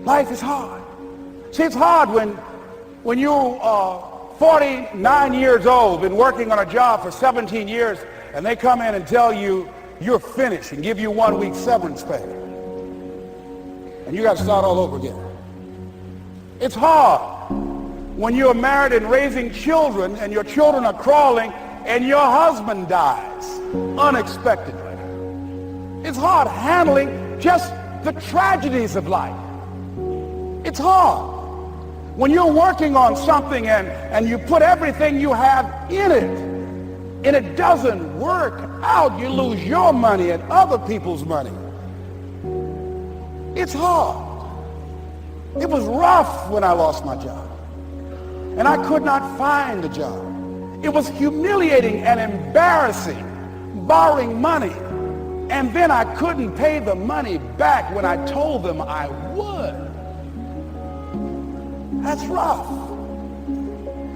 Life is hard. See, it's hard when you're 49 years old, been working on a job for 17 years, and they come in and tell you you're finished and give you 1 week severance pay. And you got to start all over again. It's hard when you're married and raising children and your children are crawling and your husband dies unexpectedly. It's hard handling just the tragedies of life. It's hard when you're working on something and you put everything you have in it and it doesn't work out. You lose your money and other people's money. It's hard. It was rough when I lost my job and I could not find a job. It was humiliating and embarrassing, borrowing money, and then I couldn't pay the money back when I told them I would. That's rough.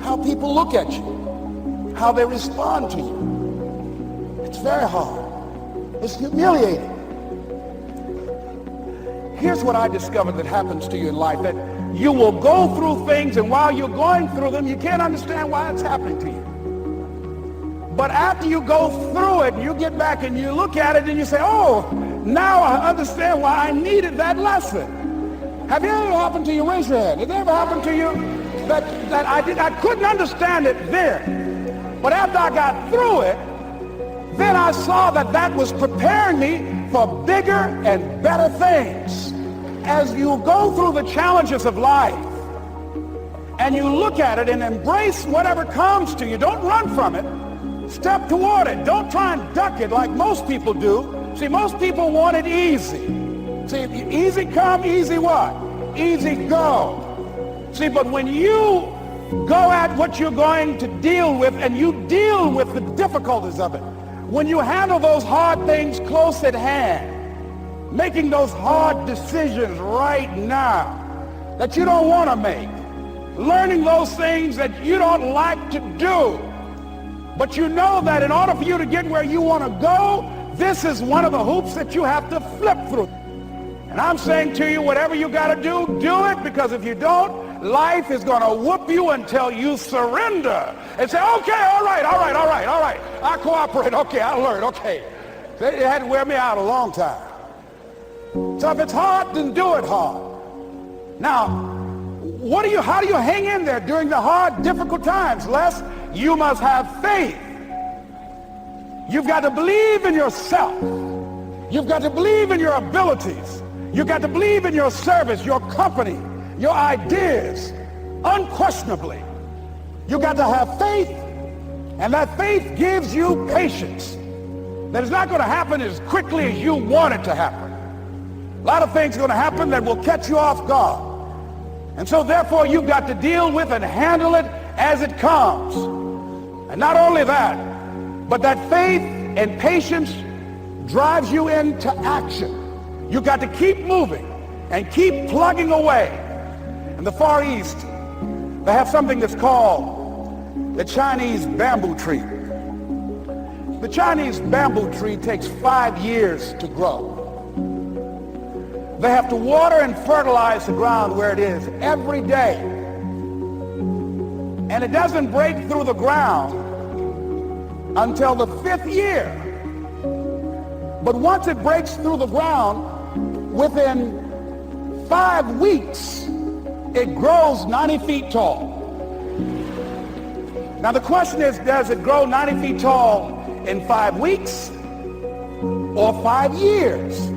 How people look at you, how they respond to you. It's very hard. It's humiliating. Here's what I discovered that happens to you in life, that you will go through things, and while you're going through them, you can't understand why it's happening to you. But after you go through it, you get back and you look at it and you say, oh, now I understand why I needed that lesson. Have you ever happened to you? Raise your hand. Has it ever happened to you that I couldn't understand it then, but after I got through it, then I saw that was preparing me for bigger and better things. As you go through the challenges of life and you look at it and embrace whatever comes to you, don't run from it. Step toward it. Don't try and duck it like most people do. See, most people want it easy. See, easy come, easy what? Easy go. See, but when you go at what you're going to deal with and you deal with the difficulties of it, when you handle those hard things close at hand, making those hard decisions right now that you don't want to make, learning those things that you don't like to do, but you know that in order for you to get where you want to go, this is one of the hoops that you have to flip through. And I'm saying to you, whatever you got to do, do it, because if you don't, life is going to whoop you until you surrender and say, okay, all right, I cooperate, okay, I learned, okay. It had to wear me out a long time. So if it's hard, then do it hard. Now, how do you hang in there during the hard, difficult times? Les, you must have faith. You've got to believe in yourself. You've got to believe in your abilities. You've got to believe in your service, your company, your ideas, unquestionably. You've got to have faith, and that faith gives you patience. That it's not going to happen as quickly as you want it to happen. A lot of things are going to happen that will catch you off guard. And so therefore you've got to deal with and handle it as it comes. And not only that, but that faith and patience drives you into action. You've got to keep moving and keep plugging away. In the Far East, they have something that's called the Chinese bamboo tree. The Chinese bamboo tree takes 5 years to grow. They have to water and fertilize the ground where it is every day. And it doesn't break through the ground until the 5th year. But once it breaks through the ground, within 5 weeks, it grows 90 feet tall. Now the question is, does it grow 90 feet tall in 5 weeks or 5 years?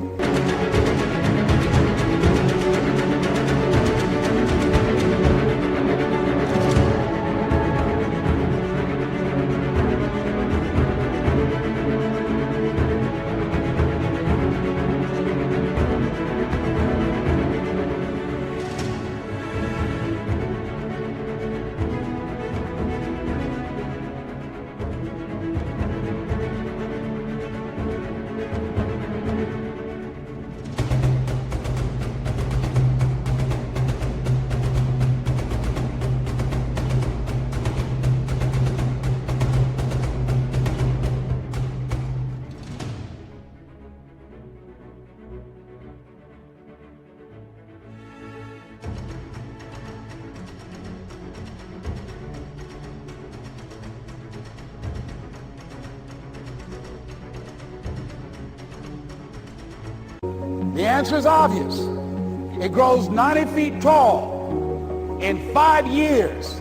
The answer is obvious. It grows 90 feet tall in 5 years.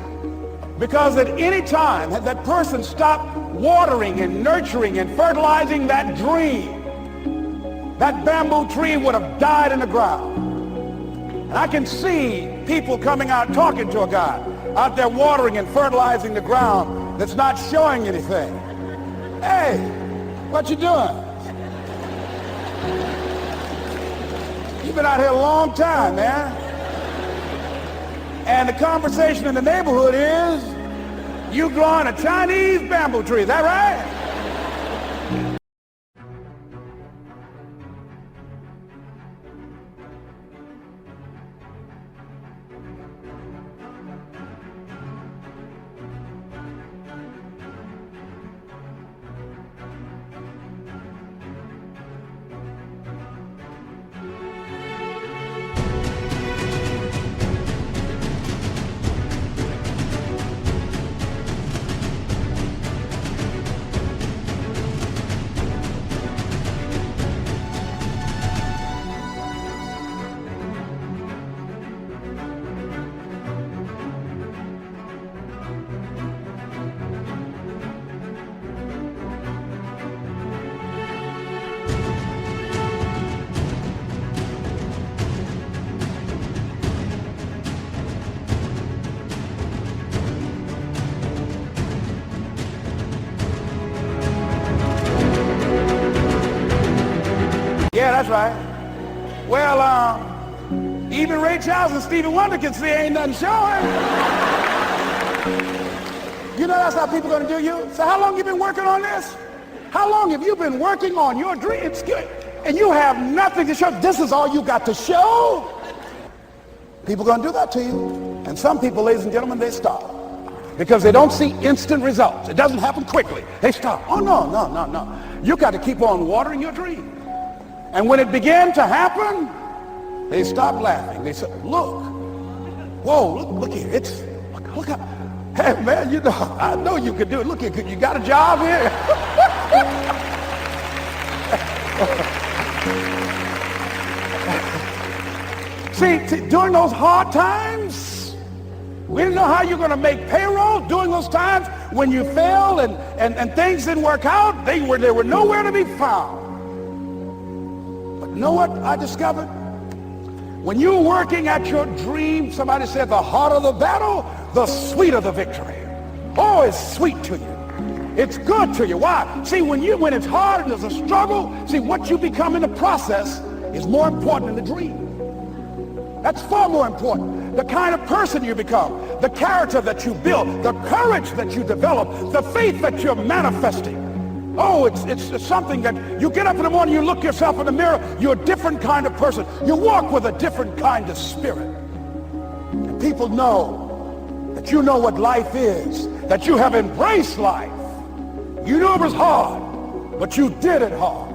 Because at any time, had that person stopped watering and nurturing and fertilizing that dream, that bamboo tree would have died in the ground. And I can see people coming out talking to a guy out there watering and fertilizing the ground that's not showing anything. Hey, what you doing? You've been out here a long time, man. And the conversation in the neighborhood is, you growing a Chinese bamboo tree, is that right? Yeah, that's right. Well, even Ray Charles and Stevie Wonder can see ain't nothing showing. You know that's how people are going to do you? So how long you been working on this? How long have you been working on your dreams? And you have nothing to show. This is all you got to show? People are going to do that to you. And some people, ladies and gentlemen, they stop. Because they don't see instant results. It doesn't happen quickly. They stop. Oh, no. You got to keep on watering your dream. And when it began to happen, they stopped laughing. They said, look, whoa, look here. Look up. Hey, man, you know, I know you could do it. Look here, you got a job here? See, during those hard times, we didn't know how you're going to make payroll. During those times when you failed and things didn't work out, they were nowhere to be found. You know what I discovered? When you're working at your dream, somebody said the harder the battle, the sweeter the victory. Oh, it's sweet to you. It's good to you. Why? See, when it's hard and there's a struggle, see, what you become in the process is more important than the dream. That's far more important. The kind of person you become, the character that you build, the courage that you develop, the faith that you're manifesting. Oh, it's something that you get up in the morning, you look yourself in the mirror, you're a different kind of person. You walk with a different kind of spirit. And people know that you know what life is, that you have embraced life. You knew it was hard, but you did it hard.